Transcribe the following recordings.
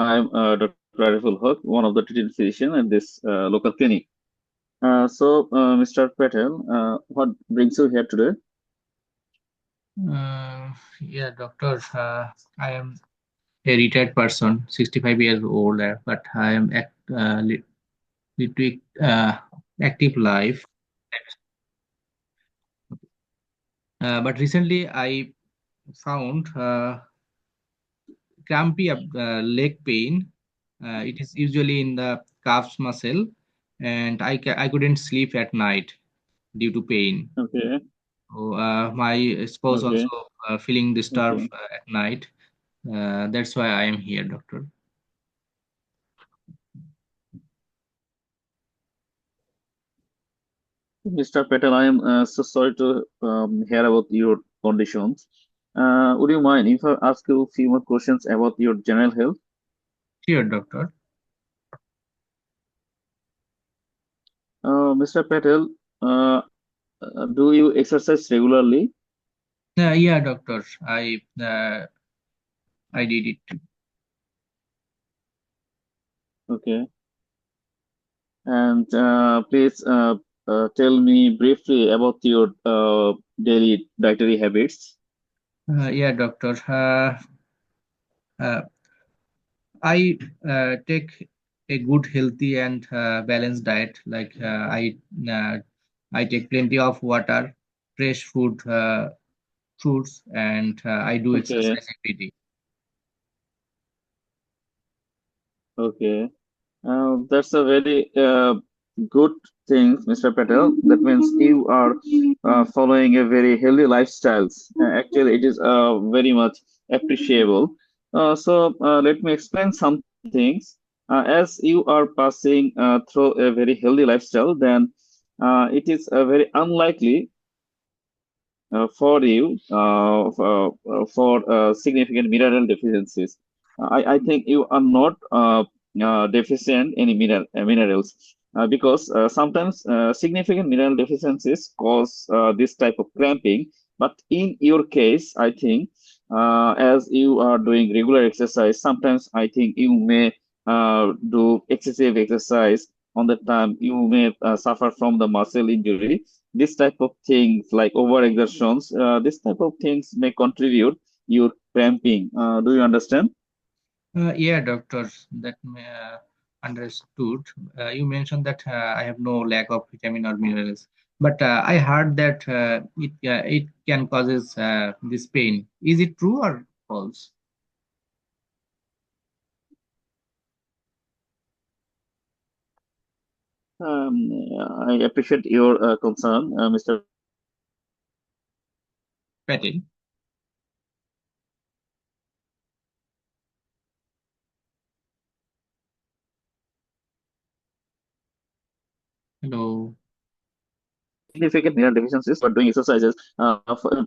I'm Dr. Ariful Haq, one of the treating physician at this local clinic. Mr. Patel, what brings you here today? Yeah, doctor. I am a retired person, 65 years old, but I am little active life. But recently, I found crampy leg pain. It is usually in the calves muscle, and I couldn't sleep at night due to pain. Okay, So, my spouse also okay, feeling disturbed okay. at night. That's why I am here, doctor. Mr. Patel, I am so sorry to hear about your conditions. Would you mind if I ask you a few more questions about your general health? Here, doctor. Mr. Patel, uh, do you exercise regularly? Yeah, doctor. I did it. Okay. And please tell me briefly about your daily dietary habits. Yeah, doctor. Uh, I take a good, healthy, and balanced diet. Uh, I take plenty of water, fresh food, fruits, and I do Okay, exercise every day. okay. That's a very good thing, Mr. Patel. That means you are following a very healthy lifestyles. Actually, it is very much appreciable. Let me explain some things. As you are passing through a very healthy lifestyle, then it is very unlikely for you for significant mineral deficiencies. I think you are not deficient any minerals because sometimes significant mineral deficiencies cause this type of cramping. But in your case, I think as you are doing regular exercise, sometimes I think you may do excessive exercise. On the time, you may suffer from the muscle injury. This type of things like overexertions, this type of things may contribute your cramping. Do you understand? Yeah, doctor. That understood. You mentioned that I have no lack of vitamin or minerals, but I heard that it can causes this pain. Is it true or false? Um, I appreciate your concern, Mr. Patel. Hello. Significant mineral deficiencies but doing exercises.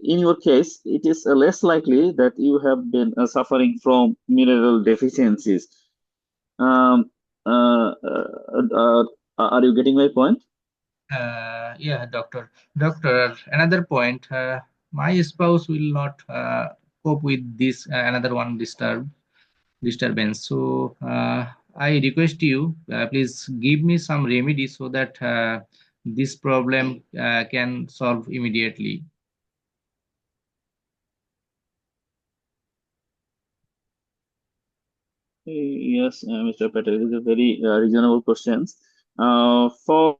In your case, it is less likely that you have been suffering from mineral deficiencies. Um, are you getting my point? Yeah, doctor. Doctor, another point. My spouse will not cope with this another one disturbance. So I request you, please give me some remedy so that this problem can solve immediately. Yes, Mr. Patel, it is a very reasonable question. For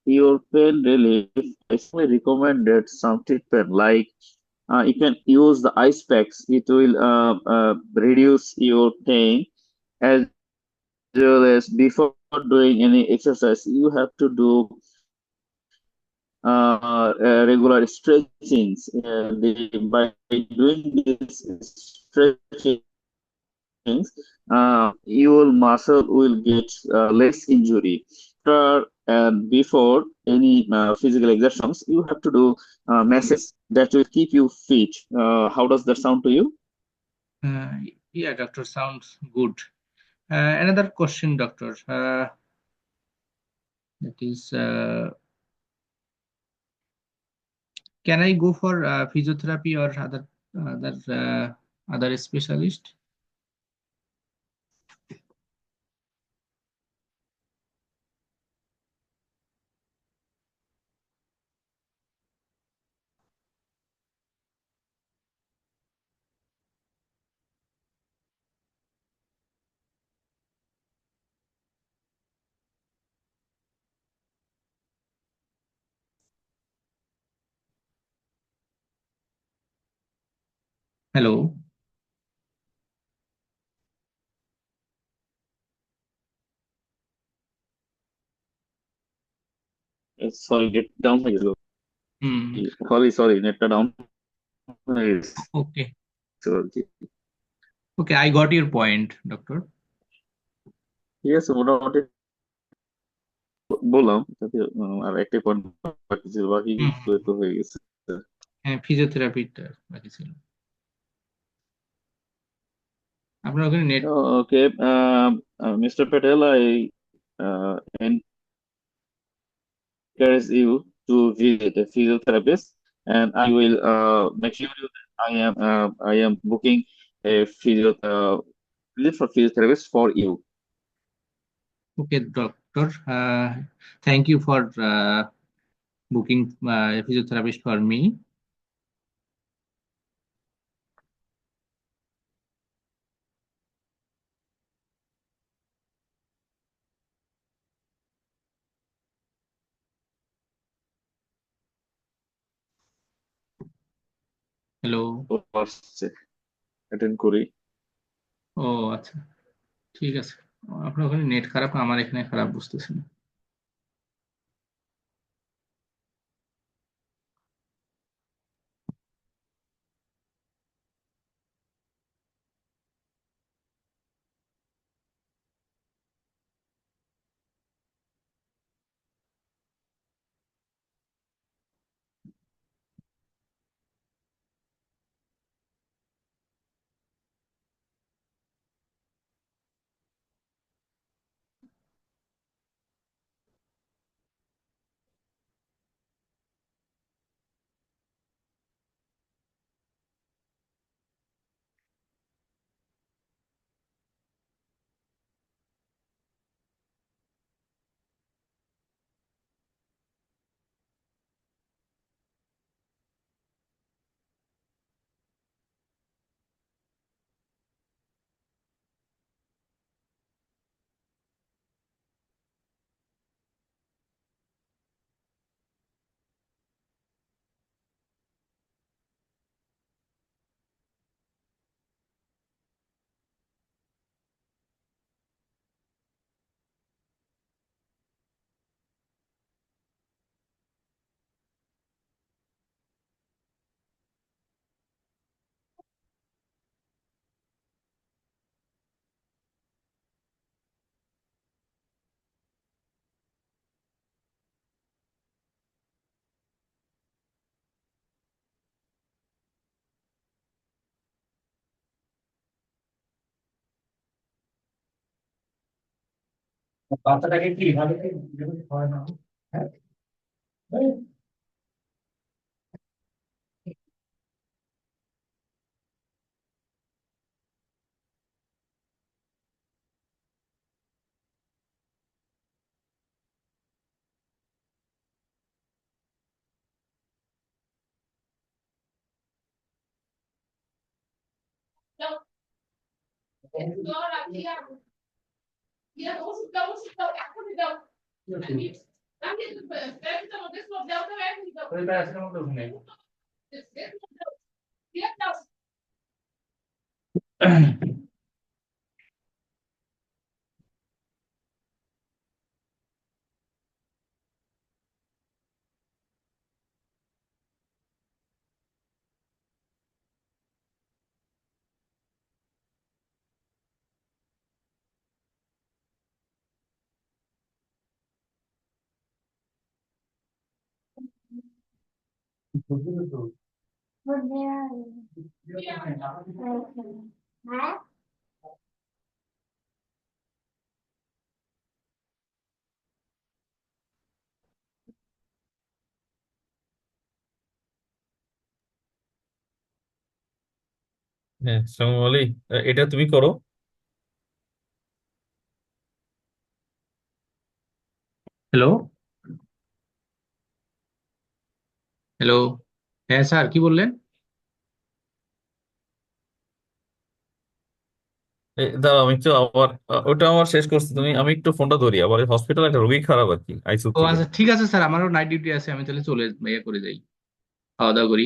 your pain relief, I strongly recommended some treatment like you can use the ice packs. It will reduce your pain as well as before doing any exercise, you have to do regular stretchings. By doing this stretchings, your muscle will get less injury. After and before any physical exertions, you have to do massages that will keep you fit. How does that sound to you? Uh, yeah, doctor, sounds good. Another question, doctor. That is, can I go for physiotherapy or other other specialist? Hello. Sorry, net down হয়ে গেল। Hmm. Sorry sorry, নেটটা down হয়ে okay. গেছিল আর কি। Okay, I got your point, doctor. ঠিক আছে, মোটামুটি বললাম তাতে। আর একটা পয়েন্ট বাকি ছিল, বাকি হুম হুম, তো হয়ে গেছে। হ্যাঁ, ফিজিওথেরাপিটা বাকি ছিল। আপনার ওখানে net. Okay, mister Patel, I encourage you to visit a physiotherapist, and I will make sure that I am booking a visit for physiotherapist for you. Okay doctor, thank you for booking physiotherapist for me. Hello. তো আসছে, attend করি। ও আচ্ছা, ঠিক আছে। আপনার ওখানে net খারাপ, আমার এখানে খারাপ, বুঝতেছি না। বাচ্চাটাকে কি ভাবে হয় না? হ্যাঁ। ওই প্যারাসিটামল তো ওখানে। বুঝলি তো? হ্যাঁ, সালাম আলি। এটা তুমি করো। হ্যালো। হ্যালো। হ্যাঁ স্যার, কি বললেন? দাঁড়াও, আমি একটু আবার ওটা আমার শেষ করছি তুমি, আমি একটু ফোনটা ধরি। আবার হসপিটালে একটা রোগী খারাপ আর কি, আইসিইউ ও থেকে। আচ্ছা, ঠিক আছে স্যার, আমারও নাইট ডিউটি আছে, আমি তাহলে চলে ইয়ে করে যাই, খাওয়া দাওয়া করি।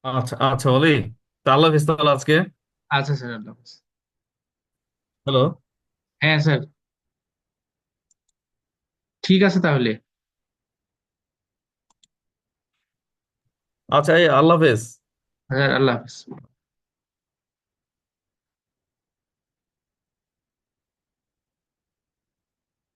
আচ্ছা আচ্ছা বলি, তা আল্লাহ হাফিজ তাহলে আজকে। আচ্ছা স্যার, আল্লাহ হাফেজ। হ্যালো। হ্যাঁ স্যার, ঠিক আছে তাহলে। আচ্ছা, এই আল্লাহ হাফেজ। স্যার আল্লাহ হাফেজ।